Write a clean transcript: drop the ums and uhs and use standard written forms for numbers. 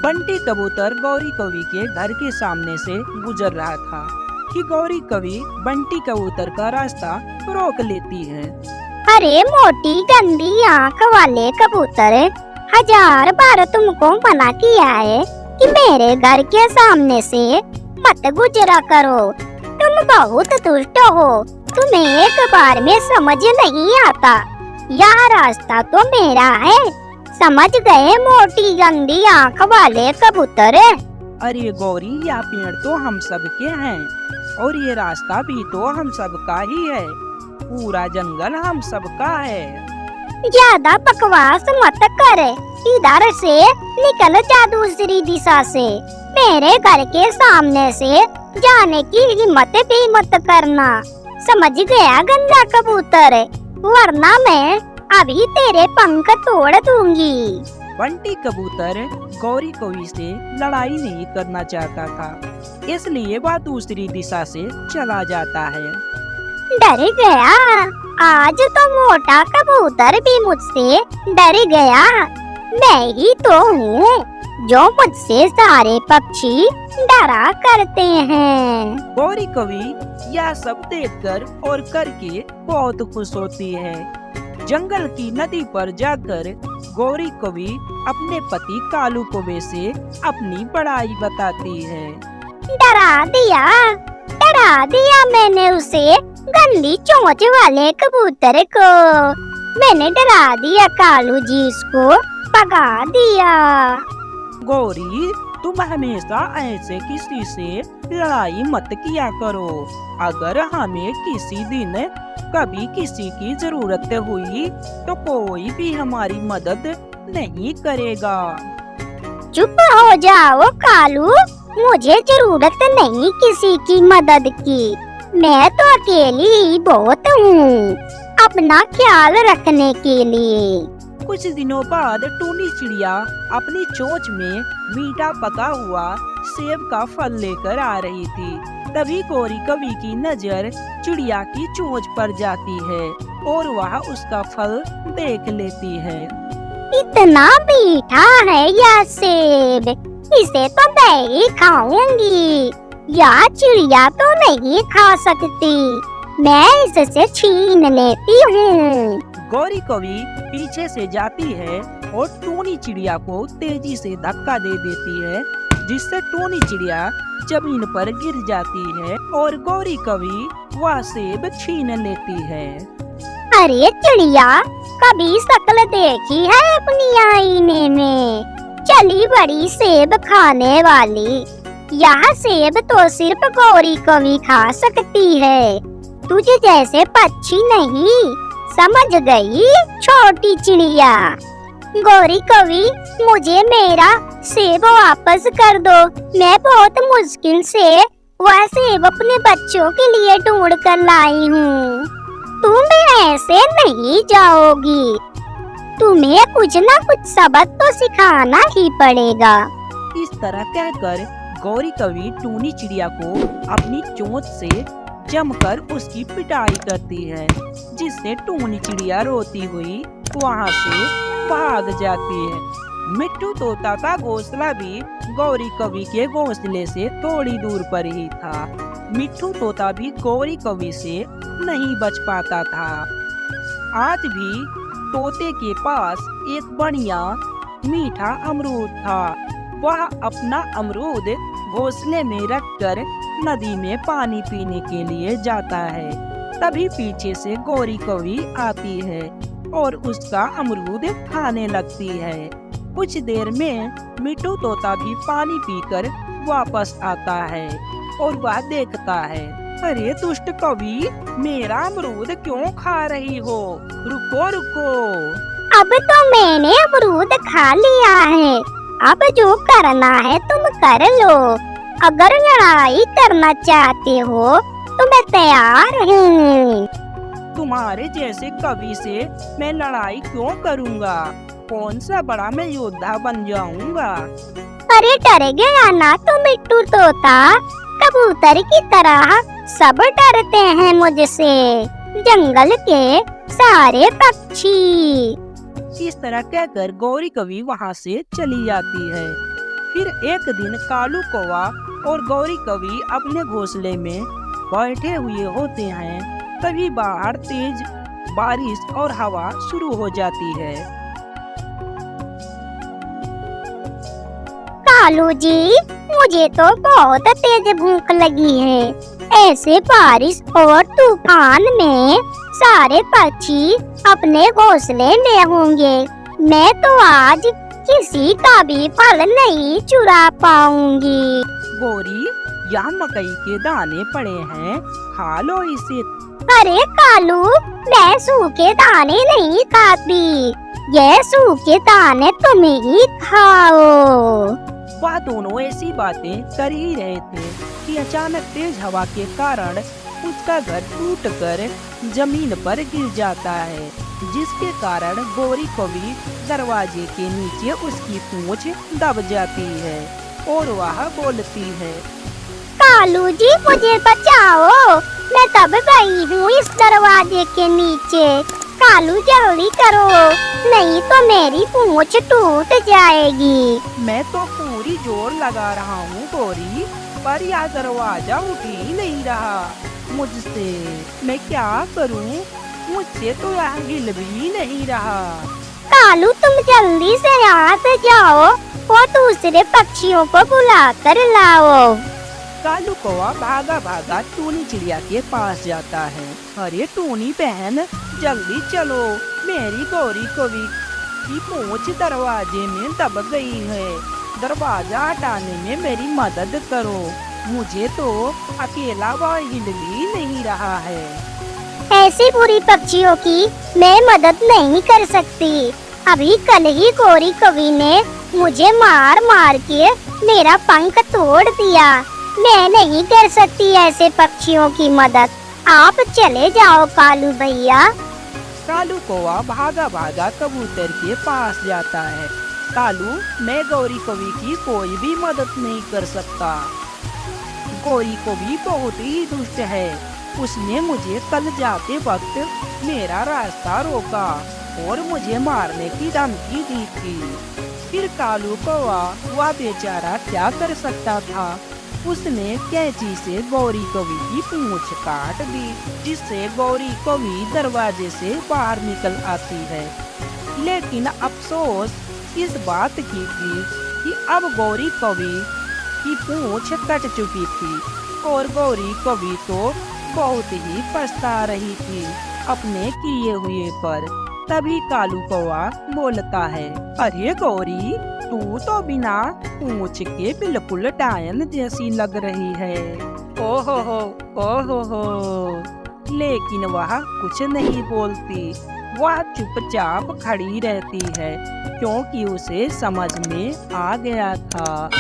बंटी कबूतर गौरी कवि के घर के सामने से गुजर रहा था कि गौरी कवि बंटी कबूतर का रास्ता रोक लेती है। अरे मोटी गंदी आंख वाले कबूतर, 1000 बार तुमको मना किया है कि मेरे घर के सामने से मत गुजरा करो। तुम बहुत दुष्ट हो, तुम्हें एक बार में समझ नहीं आता। यह रास्ता तो मेरा है, समझ गए मोटी गंदी आंख वाले कबूतर। अरे गौरी, यह पेड़ तो हम सब के हैं और ये रास्ता भी तो हम सब का ही है। पूरा जंगल हम सब का है। ज्यादा बकवास मत कर, इधर से निकल जा दूसरी दिशा से। मेरे घर के सामने से जाने की हिम्मत भी मत करना, समझ गया गंदा कबूतर, वरना मैं अभी तेरे पंख तोड़ दूंगी। बंटी कबूतर गौरी कवि से लड़ाई नहीं करना चाहता था, इसलिए वह दूसरी दिशा से चला जाता है। डर गया, आज तो मोटा कबूतर भी मुझसे डर गया। मैं ही तो हूँ जो मुझसे सारे पक्षी डरा करते हैं। गौरी कवि यह सब देखकर और करके बहुत खुश होती है। जंगल की नदी पर जाकर गौरी कवि अपने पति कालू कौवे से अपनी बड़ाई बताती है। डरा दिया मैंने उसे, गंदी चोंच वाले कबूतर को। मैंने डरा दिया कालू जी, उसको भगा दिया। गौरी, तुम हमेशा ऐसे किसी से लड़ाई मत किया करो। अगर हमें किसी दिन कभी किसी की जरूरत हुई तो कोई भी हमारी मदद नहीं करेगा। चुप हो जाओ कालू, मुझे जरूरत नहीं किसी की मदद की। मैं तो अकेली ही बहुत हूँ अपना ख्याल रखने के लिए। कुछ दिनों बाद टूनी चिड़िया अपनी चोंच में मीठा पका हुआ सेब का फल लेकर आ रही थी। तभी गौरी कवि की नजर चिड़िया की चोंच पर जाती है और वह उसका फल देख लेती है। इतना मीठा है यह सेब, इसे तो मैं ही खाऊंगी। यह चिड़िया तो नहीं खा सकती, मैं इससे छीन लेती हूँ। गौरी कवि पीछे से जाती है और टूनी चिड़िया को तेजी से धक्का दे देती है, जिससे टूनी चिड़िया जमीन पर गिर जाती है और गौरी कवि वह सेब छीन लेती है। अरे चिड़िया, कभी शक्ल देखी है अपनी आईने में? चली बड़ी सेब खाने वाली। यह सेब तो सिर्फ गौरी कवि खा सकती है, तुझे जैसे पक्षी नहीं, समझ गई छोटी चिड़िया? गौरी कवि, मुझे मेरा सेब वापस कर दो। मैं बहुत मुश्किल से वह सेब अपने बच्चों के लिए ढूंढ कर लाई हूँ। तुम ऐसे नहीं जाओगी, तुम्हें कुछ न कुछ सबक तो सिखाना ही पड़ेगा। इस तरह कहकर गौरी कवि टूनी चिड़िया को अपनी चोंच से जमकर उसकी पिटाई करती है, जिससे टूनी चिड़िया रोती हुई वहाँ से भाग जाती है। मिट्टू तोता का घोंसला भी गौरी कवि के घोंसले से थोड़ी दूर पर ही था। मिट्टू तोता भी गौरी कवि से नहीं बच पाता था। आज भी तोते के पास एक बढ़िया मीठा अमरूद था। वह अपना अमरूद घोंसले में रखकर नदी में पानी पीने के लिए जाता है। तभी पीछे से गौरी कवि आती है और उसका अमरूद खाने लगती है। कुछ देर में मिट्टू तोता भी पानी पीकर वापस आता है और वह देखता है, अरे दुष्ट कवि, मेरा अमरूद क्यों खा रही हो? रुको रुको। अब तो मैंने अमरूद खा लिया है, अब जो करना है तुम कर लो। अगर लड़ाई करना चाहते हो तो मैं तैयार हूँ। तुम्हारे जैसे कवि से मैं लड़ाई क्यों करूँगा? कौन सा बड़ा मैं योद्धा बन जाऊँगा? अरे डर गया ना तो मिट्टू तोता, कबूतर की तरह सब डरते हैं मुझसे, जंगल के सारे पक्षी। इस तरह कहकर गौरी कवि वहाँ से चली जाती है। फिर एक दिन कालू कौवा और गौरी कवि अपने घोंसले में बैठे हुए होते हैं। तभी बाहर तेज बारिश और हवा शुरू हो जाती है। कालू जी, मुझे तो बहुत तेज भूख लगी है। ऐसे बारिश और तूफान में सारे पक्षी अपने घोंसले में होंगे। मैं तो आज किसी का भी फल नहीं चुरा पाऊंगी। गौरी, यहाँ मकई के दाने पड़े हैं, खा लो इसे। अरे कालू, मैं सूखे दाने नहीं खाती। ये सूखे दाने तुम ही खाओ। वह दोनों ऐसी बातें कर ही रहे थे कि अचानक तेज हवा के कारण उसका घर टूटकर जमीन पर गिर जाता है, जिसके कारण गौरी कवि दरवाजे के नीचे उसकी पूंछ दब जाती है और वह बोलती है, कालू जी, मुझे बचाओ। मैं दब गई हूँ इस दरवाजे के नीचे। कालू जल्दी करो, नहीं तो मेरी पूंछ टूट जाएगी। मैं तो पूरी जोर लगा रहा हूँ गौरी, पर यह दरवाजा उठ ही नहीं रहा मुझसे। मैं क्या करूँ? मुझसे तो यह हिल भी नहीं रहा। कालू, तुम जल्दी से यहाँ से जाओ और दूसरे पक्षियों को बुला कर लाओ। कालू कौवा भागा भागा टूनी चिड़िया के पास जाता है। अरे टूनी बहन, जल्दी चलो, मेरी गौरी कवि की पूंछ दरवाजे में दब गई है। दरवाजा हटाने में मेरी मदद करो, मुझे तो अकेला वह हिल भी नहीं रहा है। ऐसी बुरी पक्षियों की मैं मदद नहीं कर सकती। अभी कल ही गौरी कवि ने मुझे मार मार के मेरा पंख तोड़ दिया। मैं नहीं कर सकती ऐसे पक्षियों की मदद। आप चले जाओ कालू भैया। कालू कौवा भागा भागा कबूतर के पास जाता है। कालू, मैं गौरी कवि की कोई भी मदद नहीं कर सकता। गौरी कवि बहुत ही दुष्ट है। उसने मुझे कल जाते वक्त मेरा रास्ता रोका और मुझे मारने की धमकी दी थी। फिर कालू कौवा वह बेचारा क्या कर सकता था? उसने कैंची से गौरी कवि की पूंछ काट दी, जिससे गौरी कवि दरवाजे से बाहर निकल आती है। लेकिन अफसोस इस बात की थी कि अब गौरी कवि की पूंछ कट चुकी थी और गौरी कवि तो बहुत ही पछता रही थी अपने किए हुए पर। तभी कालू कौवा बोलता है, अरे गौरी, तू तो बिना पूंछ के बिल्कुल डायन जैसी लग रही है। ओहो हो। लेकिन वह कुछ नहीं बोलती। वह चुपचाप खड़ी रहती है, क्योंकि उसे समझ में आ गया था